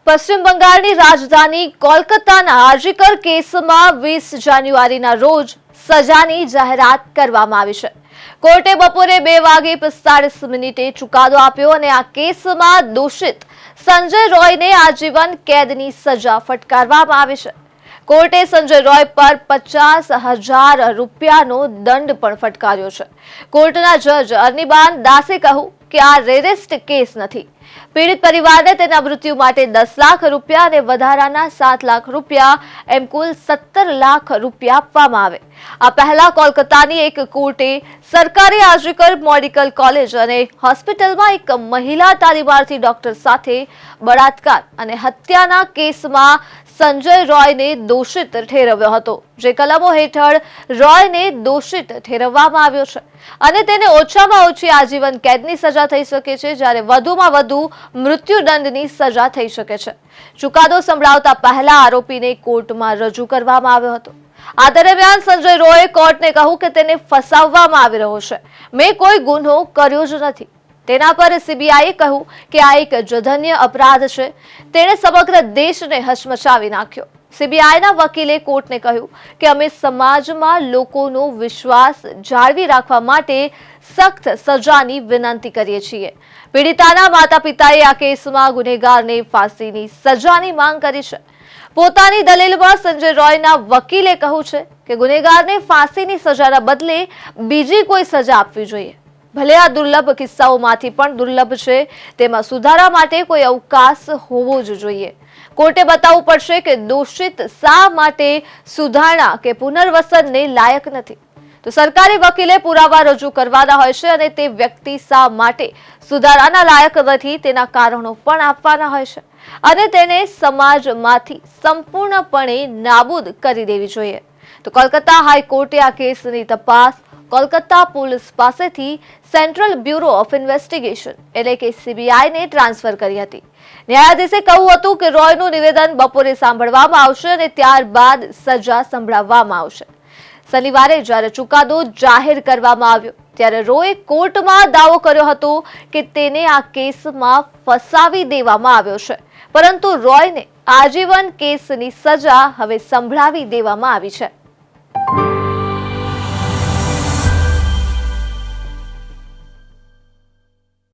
પશ્ચિમ બંગાળની રાજધાની કોલકાતાના આરજીકર કેસમાં 20 જાન્યુઆરીના રોજ સજાની જાહેરાત કરવામાં આવી છે। કોર્ટે બપોરે 2:45 ચુકાદો આપ્યો અને આ કેસમાં દોષિત સંજય રોયને આજીવન કેદની સજા ફટકારવામાં આવી છે। કોર્ટે સંજય રોય પર 50,000 રૂપિયાનો દંડ પણ ફટકાર્યો છે। કોર્ટના જજ અર્નિબાન દાસે કહ્યું કે આ રેરેસ્ટ કેસ નથી। પીડિત પરિવારને તેના મૃત્યુ માટે 10 લાખ રૂપિયા અને વધારાના 7 લાખ રૂપિયા એમ કુલ 17 લાખ રૂપિયા આપવામાં આવે। આ પહેલા કોલકાતાની એક કોર્ટે સરકારી આરજીકર મેડિકલ કોલેજ અને હોસ્પિટલમાં એક મહિલા તાલીમાર્થી ડોક્ટર સાથે બળાત્કાર અને હત્યાના કેસમાં સંજય રોયને દોષિત ઠેરવ્યો હતો, જે કલમો હેઠળ રોયને દોષિત ઠેરવવામાં આવ્યો છે અને તેને ઓછામાં ઓછી આજીવન કેદની સજા થઈ શકે છે, જ્યારે વધુમાં વધુ મૃત્યુદંડની સજા થઈ શકે છે। ચુકાદો સંભળાવતા પહેલા આરોપીને કોર્ટમાં રજૂ કરવામાં આવ્યો હતો। આ દરમિયાન સંજય રોયે કોર્ટને કહ્યું કે તેને ફસાવવામાં આવી રહ્યો છે, મેં કોઈ ગુનો કર્યો જ નથી। તેના પર સીબીઆઈએ કહ્યું કે આ એક જઘન્ય અપરાધ છે, તેણે સમગ્ર દેશને હચમચાવી નાખ્યો। સીબીઆઈના વકીલે કોર્ટને કહ્યું કે અમે સમાજમાં લોકોનો વિશ્વાસ જાળવી રાખવા માટે સખ્ત સજાની વિનંતી કરીએ છીએ। પીડિતાના માતા પિતાએ આ કેસમાં ગુનેગારને ફાંસીની સજાની માંગ કરી છે। પોતાની દલીલમાં સંજય રોયના વકીલે કહ્યું છે કે ગુનેગારને ફાંસીની સજાના બદલે બીજી કોઈ સજા આપવી જોઈએ। ભલે આ દુર્લભ કિસ્સાઓમાંથી પણ દુર્લભ છે, તેમાં સુધારા માટે કોઈ અવકાશ હોવો જ જોઈએ। કોર્ટે બતાવવું પડશે કે દોષિત શા માટે સુધારણા કે પુનર્વસનને લાયક નથી। તો સરકારી વકીલે પુરાવા રજૂ કરવાના હોય છે અને તે વ્યક્તિ શા માટે સુધારાના લાયક નથી તેના કારણો પણ આપવાના હોય છે અને તેને સમાજમાંથી સંપૂર્ણપણે નાબૂદ કરી દેવી જોઈએ। તો કોલકાતા હાઈકોર્ટે આ કેસની તપાસ કોલકાતા પોલીસ પાસેથી સેન્ટ્રલ બ્યુરો ઓફ ઇન્વેસ્ટિગેશન એટલે કે સીબીઆઈને ટ્રાન્સફર કરી હતી। ન્યાયાધીશે કહ્યું હતું કે રોયનું નિવેદન બપોરે સાંભળવામાં આવશે અને ત્યારબાદ સજા સંભળાવવામાં આવશે। શનિવારે જ્યારે ચુકાદો જાહેર કરવામાં આવ્યો ત્યારે રોયે કોર્ટમાં દાવો કર્યો હતો કે તેને આ કેસમાં ફસાવી દેવામાં આવ્યો છે, પરંતુ રોયને આજીવન કેસની સજા હવે સંભળાવી દેવામાં આવી છે।